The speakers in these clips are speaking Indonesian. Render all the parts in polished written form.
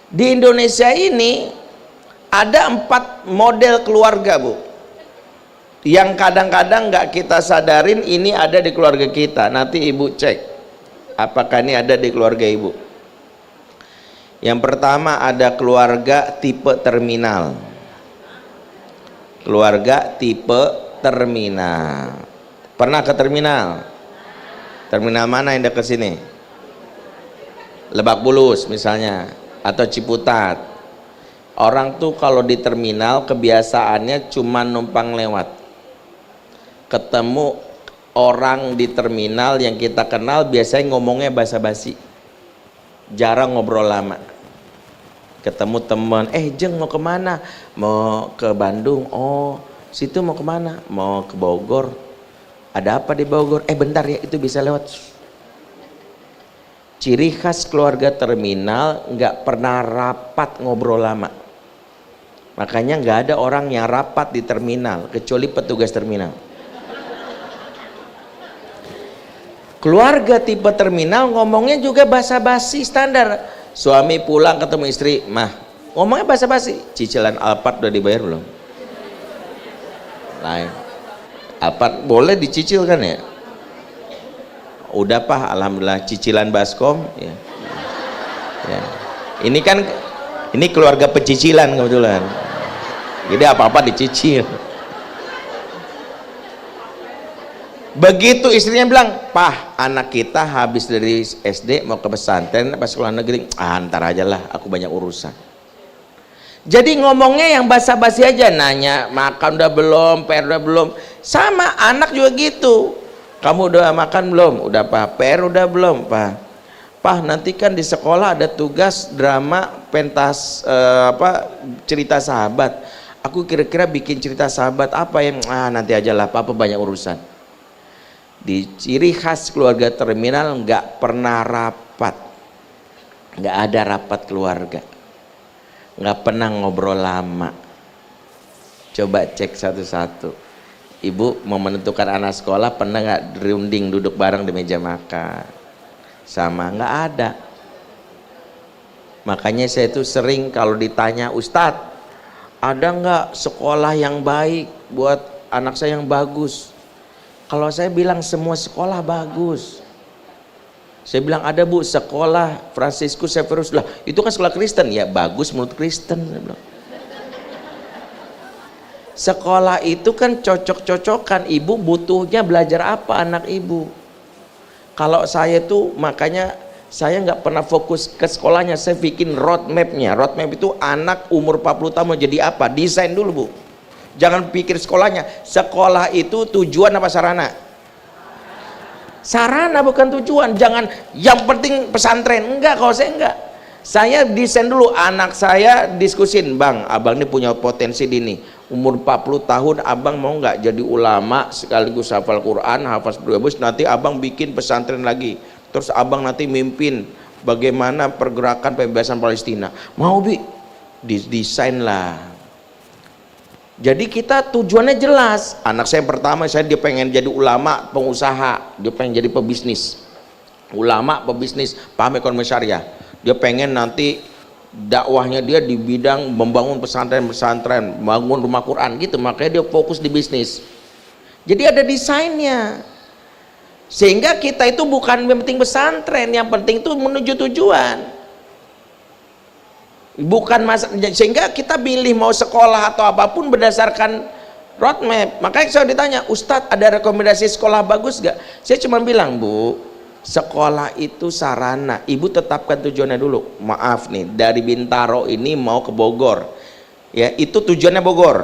Di Indonesia ini ada 4 model keluarga, Bu, yang kadang-kadang nggak kita sadarin ini ada di keluarga kita. Nanti Ibu cek apakah ini ada di keluarga Ibu. Yang pertama ada keluarga tipe terminal. Keluarga tipe terminal. Pernah ke terminal? Terminal mana yang dekat sini? Lebak Bulus misalnya, atau Ciputat. Orang tuh kalau di terminal kebiasaannya cuma numpang lewat. Ketemu orang di terminal yang kita kenal biasanya ngomongnya basa-basi, jarang ngobrol lama. Ketemu teman, Jeng mau kemana? Mau ke Bandung. Oh, situ mau kemana? Mau ke Bogor. Ada apa di Bogor? Bentar ya, itu bisa lewat. Ciri khas keluarga terminal nggak pernah rapat ngobrol lama. Makanya nggak ada orang yang rapat di terminal kecuali petugas terminal. Keluarga tipe terminal ngomongnya juga basa-basi standar. Suami pulang ketemu istri, mah ngomongnya basa-basi. Cicilan Alphard udah dibayar belum? Lain. Alphard boleh dicicil kan ya? Udah Pak, alhamdulillah. Cicilan Baskom ya. Ya. Ini kan keluarga pecicilan kebetulan. Jadi apa-apa dicicil. Begitu istrinya bilang, "Pah, anak kita habis dari SD mau ke pesantren pas sekolah negeri." Ntar aja lah, aku banyak urusan. Jadi ngomongnya yang basa-basi aja, nanya makan udah belum, PR udah belum. Sama anak juga gitu. Kamu udah makan belum? Udah Pak. PR udah belum Pak? Pak, nanti kan di sekolah ada tugas drama pentas cerita sahabat. Aku kira-kira bikin cerita sahabat apa yang nanti aja lah, Papa banyak urusan. Di ciri khas keluarga terminal nggak pernah rapat, nggak ada rapat keluarga, nggak pernah ngobrol lama. Coba cek satu-satu. Ibu mau menentukan anak sekolah pernah nggak dirunding duduk bareng di meja makan? Sama, nggak ada. Makanya saya itu sering kalau ditanya, Ustadz, ada nggak sekolah yang baik buat anak saya yang bagus? Kalau saya bilang semua sekolah bagus. Saya bilang ada Bu, sekolah Fransiskus Severus. Lah itu kan sekolah Kristen. Ya bagus menurut Kristen. Saya bilang. Sekolah itu kan cocok-cocokan. Ibu butuhnya belajar apa anak ibu? Kalau saya tuh makanya saya nggak pernah fokus ke sekolahnya. Saya bikin roadmapnya. Roadmap itu anak umur 40 tahun mau jadi apa? Desain dulu Bu. Jangan pikir sekolahnya. Sekolah itu tujuan apa sarana? Sarana bukan tujuan. Jangan yang penting pesantren. Enggak, kalau saya enggak. Saya desain dulu. Anak saya diskusin, Bang, abang ini punya potensi di ini. Umur 40 tahun abang mau nggak jadi ulama sekaligus hafal Quran, hafal bagus, nanti abang bikin pesantren lagi. Terus abang nanti mimpin bagaimana pergerakan pembebasan Palestina. Mau Bi? Desain lah. Jadi kita tujuannya jelas. Anak saya yang pertama dia pengen jadi ulama, pengusaha, dia pengen jadi pebisnis. Ulama, pebisnis, paham ekonomi syariah. Dia pengen nanti dakwahnya dia di bidang membangun pesantren-pesantren, bangun rumah Quran gitu. Makanya dia fokus di bisnis. Jadi ada desainnya. Sehingga kita itu bukan yang penting pesantren, yang penting itu menuju tujuan. Bukan sehingga kita pilih mau sekolah atau apapun berdasarkan roadmap. Makanya saya ditanya, Ustadz ada rekomendasi sekolah bagus gak? Saya cuma bilang, Bu, sekolah itu sarana. Ibu tetapkan tujuannya dulu. Maaf nih, dari Bintaro ini mau ke Bogor, ya itu tujuannya Bogor.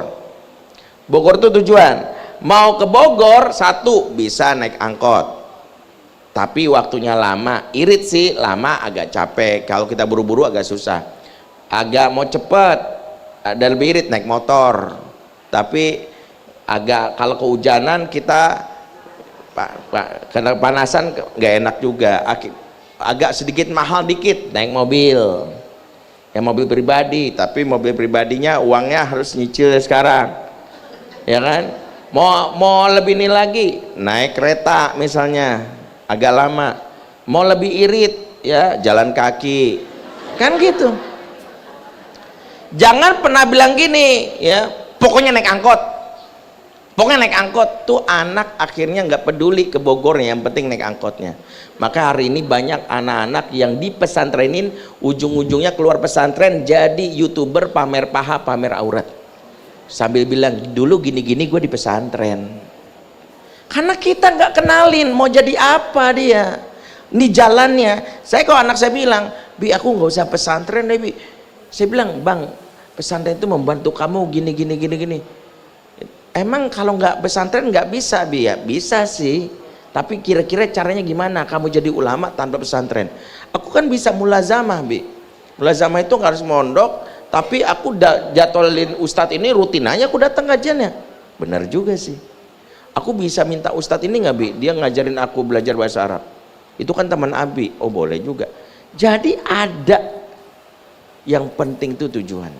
Bogor itu tujuan. Mau ke Bogor, satu bisa naik angkot, tapi waktunya lama. Irit sih, lama agak capek. Kalau kita buru-buru agak susah. Agak mau cepet ada lebih irit naik motor, tapi agak kalau kehujanan kita kena panasan nggak enak juga. Agak sedikit mahal dikit naik mobil, ya mobil pribadi, tapi mobil pribadinya uangnya harus nyicil sekarang, ya kan. Mau lebih ini lagi naik kereta misalnya agak lama. Mau lebih irit ya jalan kaki kan gitu. Jangan pernah bilang gini ya, pokoknya naik angkot, pokoknya naik angkot. Tuh anak akhirnya nggak peduli ke Bogornya, yang penting naik angkotnya. Maka hari ini banyak anak-anak yang di pesantrenin, ujung-ujungnya keluar pesantren jadi YouTuber pamer paha, pamer aurat, sambil bilang dulu gini-gini gue di pesantren. Karena kita nggak kenalin mau jadi apa dia. Ini jalannya. Saya kalau anak saya bilang, Bi aku nggak usah pesantren deh Bi. Saya bilang, Bang, pesantren itu membantu kamu gini gini gini gini. Emang kalau nggak pesantren nggak bisa Bi? Ya bisa sih, tapi kira-kira caranya gimana kamu jadi ulama tanpa pesantren? Aku kan bisa mulazamah Bi. Mulazamah itu nggak harus mondok, tapi aku jadwalin ustadz ini rutin aja aku datang kajiannya. Benar juga sih. Aku bisa minta ustadz ini nggak Bi? Dia ngajarin aku belajar bahasa Arab. Itu kan teman Abi. Oh boleh juga. Jadi ada, yang penting itu tujuan.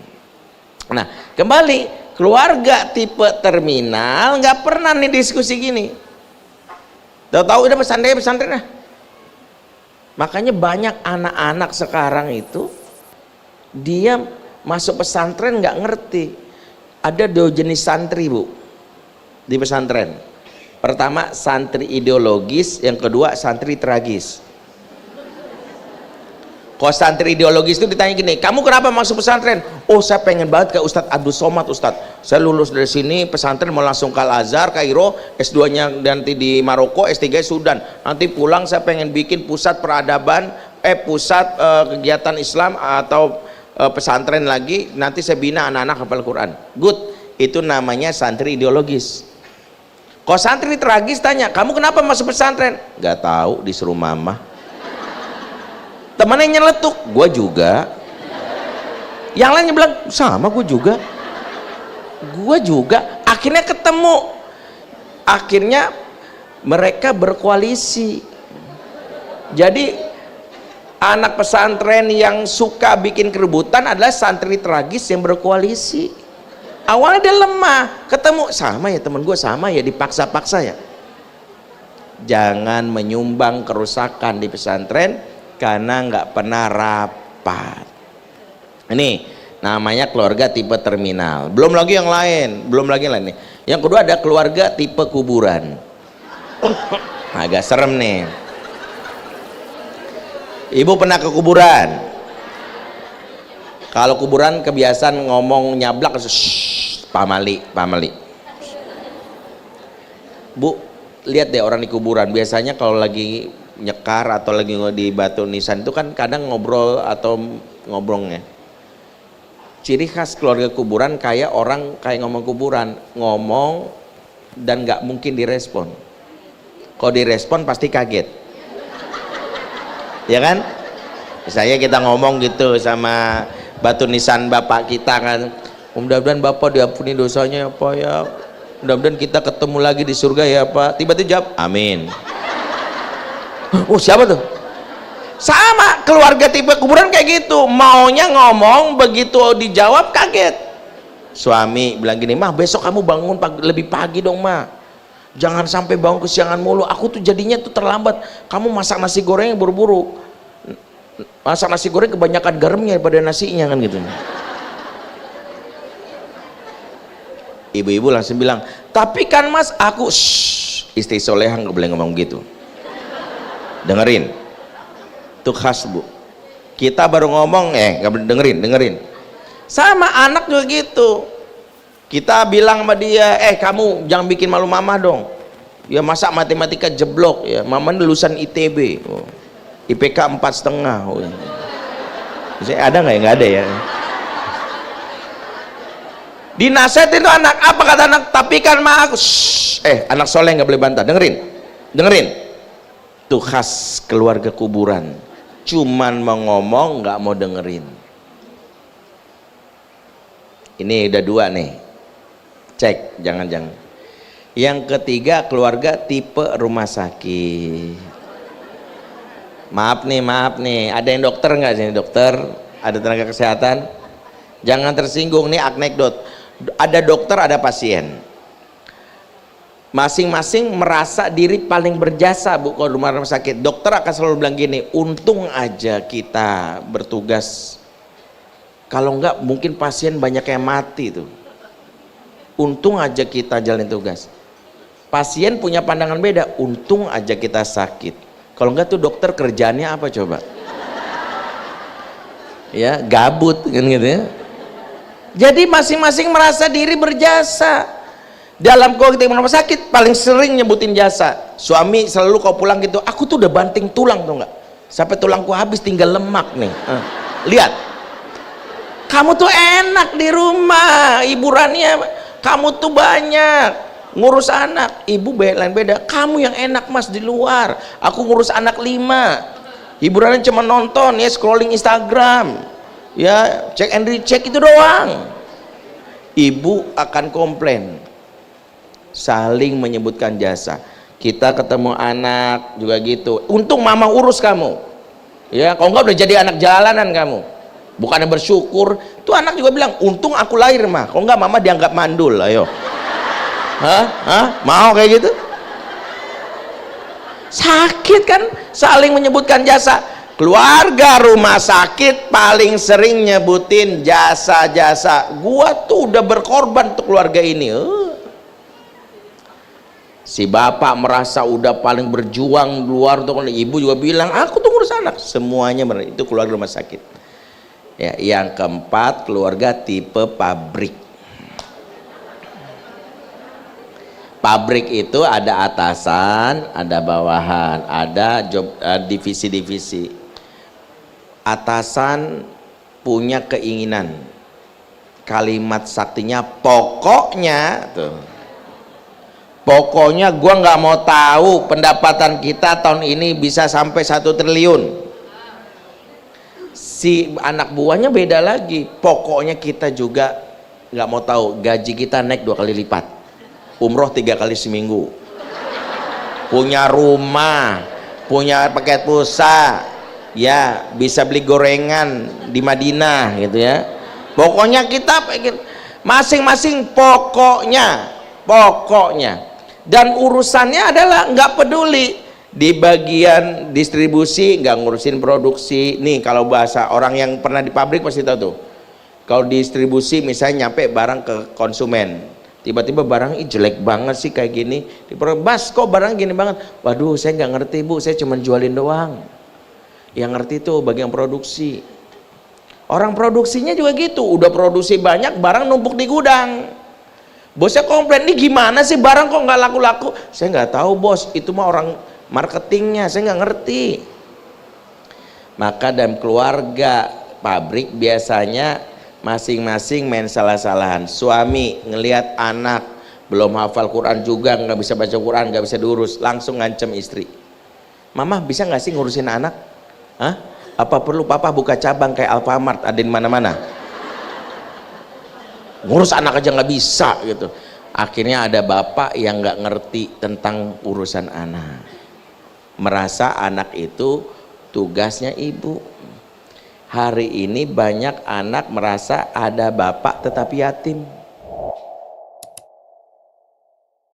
Nah kembali, keluarga tipe terminal nggak pernah nih diskusi gini. Tahu-tahu udah pesantren nah. Makanya banyak anak-anak sekarang itu dia masuk pesantren nggak ngerti. Ada dua jenis santri Bu di pesantren. Pertama santri ideologis, yang kedua santri tragis. Kalau santri ideologis itu ditanya gini, kamu kenapa masuk pesantren? Oh saya pengen banget ke Ustadz Abdul Somad Ustadz. Saya lulus dari sini pesantren mau langsung ke Al-Azhar, Kairo, S2-nya nanti di Maroko, S3 Sudan. Nanti pulang saya pengen bikin pusat peradaban, pusat kegiatan Islam atau pesantren lagi. Nanti saya bina anak-anak hafal Quran. Good, itu namanya santri ideologis. Kalau santri tragis tanya, kamu kenapa masuk pesantren? Gak tahu, disuruh mama. Temannya nyeletuk, gue juga. Yang lainnya bilang sama, gue juga. Akhirnya ketemu, akhirnya mereka berkoalisi. Jadi anak pesantren yang suka bikin keributan adalah santri tragis yang berkoalisi. Awalnya dia lemah, ketemu sama ya temen gue, sama ya, dipaksa-paksa ya. Jangan menyumbang kerusakan di pesantren karena nggak pernah rapat. Ini namanya keluarga tipe terminal. Belum lagi yang lain, nih. Yang kedua ada keluarga tipe kuburan. Agak serem nih. Ibu pernah ke kuburan? Kalau kuburan kebiasaan ngomong nyablak, pamali. Bu, lihat deh orang di kuburan. Biasanya kalau lagi nyekar atau lagi di batu nisan itu kan kadang ngobrol atau ngobrolnya. Ciri khas keluarga kuburan kayak orang kayak ngomong kuburan, ngomong dan nggak mungkin direspon. Kalau direspon pasti kaget, ya kan? Misalnya kita ngomong gitu sama batu nisan bapak kita kan, mudah-mudahan bapak diampuni dosanya ya Pak ya, mudah-mudahan kita ketemu lagi di surga ya Pak. Tiba-tiba jawab amin. Oh siapa tuh? Sama keluarga tipe kuburan kayak gitu, maunya ngomong, begitu dijawab kaget. Suami bilang gini, mah besok kamu bangun lebih pagi dong mah, jangan sampai bangun kesiangan mulu, aku tuh jadinya tuh terlambat. Kamu masak nasi goreng buru-buru, masak nasi goreng kebanyakan garamnya daripada nasinya kan gitu. Ibu-ibu langsung bilang, tapi kan mas aku istri soleha nggak boleh ngomong gitu. Dengerin, itu khas Bu. Kita baru ngomong dengerin. Sama anak juga gitu. Kita bilang sama dia, kamu jangan bikin malu mama dong. Ya masa matematika jeblok ya, mama ini lulusan ITB, IPK 4,5. Ada nggak ya? Nggak ada ya. Dinasihatin itu anak, apa kata anak? Tapi kan mah aku, anak soleh nggak boleh bantah. Dengerin. Itu khas keluarga kuburan, cuman mau ngomong nggak mau dengerin. Ini udah dua nih, cek jangan. Yang ketiga keluarga tipe rumah sakit. Maaf nih, ada yang dokter nggak sini? Dokter, ada tenaga kesehatan? Jangan tersinggung, nih anekdot. Ada dokter, ada pasien. Masing-masing merasa diri paling berjasa Bu kalau rumah sakit. Dokter akan selalu bilang gini, untung aja kita bertugas Kalau enggak mungkin pasien banyak yang mati tuh. Untung aja kita jalin tugas. Pasien punya pandangan beda, untung aja kita sakit. Kalau enggak tuh dokter kerjaannya apa coba? Ya, gabut kan gitu ya. Jadi masing-masing merasa diri berjasa. Dalam konteks rumah sakit paling sering nyebutin jasa. Suami selalu kau pulang gitu, aku tuh udah banting tulang tuh enggak? Sampai tulangku habis tinggal lemak nih. Lihat. Kamu tuh enak di rumah, hiburannya kamu tuh banyak. Ngurus anak, ibu lain beda. Kamu yang enak mas di luar. Aku ngurus anak 5. Hiburannya cuma nonton ya, scrolling Instagram. Ya, cek and recheck itu doang. Ibu akan komplain. Saling menyebutkan jasa. Kita ketemu anak juga gitu, untung mama urus kamu ya, kalau enggak udah jadi anak jalanan kamu. Bukannya bersyukur tuh, anak juga bilang untung aku lahir mah, kalau enggak mama dianggap mandul. Ayo, mau kayak gitu? Sakit kan, saling menyebutkan jasa. Keluarga rumah sakit paling sering nyebutin jasa-jasa. Gua tuh udah berkorban untuk keluarga ini. Si bapak merasa udah paling berjuang luar tuh, ibu juga bilang aku tuh ngurus anak. Semuanya itu keluarga rumah sakit ya. Yang keempat, keluarga tipe pabrik. Pabrik itu ada atasan, ada bawahan, ada job, divisi-divisi. Atasan punya keinginan, kalimat saktinya pokoknya tuh, pokoknya gua nggak mau tahu pendapatan kita tahun ini bisa sampai 1 triliun. Si anak buahnya beda lagi, pokoknya kita juga nggak mau tahu gaji kita naik 2 kali lipat, umroh 3 kali seminggu, punya rumah, punya paket pulsa, ya bisa beli gorengan di Madinah gitu ya. Pokoknya kita pengen masing-masing pokoknya. Dan urusannya adalah nggak peduli di bagian distribusi, nggak ngurusin produksi. Nih kalau bahasa orang yang pernah di pabrik pasti tahu tuh, kalau distribusi misalnya nyampe barang ke konsumen, tiba-tiba barang jelek banget sih kayak gini, Bas kok barang gini banget, waduh saya nggak ngerti bu, saya cuma jualin doang. Yang ngerti tuh bagian produksi. Orang produksinya juga gitu, udah produksi banyak, barang numpuk di gudang. Bosnya komplain, ini gimana sih barang kok nggak laku-laku? Saya nggak tahu bos, itu mah orang marketingnya, saya nggak ngerti. Maka dalam keluarga pabrik biasanya masing-masing main salah-salahan. Suami ngelihat anak belum hafal Quran juga, nggak bisa baca Quran, nggak bisa diurus, langsung ngancem istri. Mama bisa nggak sih ngurusin anak? Hah? Apa perlu papa buka cabang kayak Alfamart ada di mana-mana? Ngurus anak aja nggak bisa gitu. Akhirnya ada bapak yang nggak ngerti tentang urusan anak, merasa anak itu tugasnya ibu. Hari ini banyak anak merasa ada bapak tetapi yatim.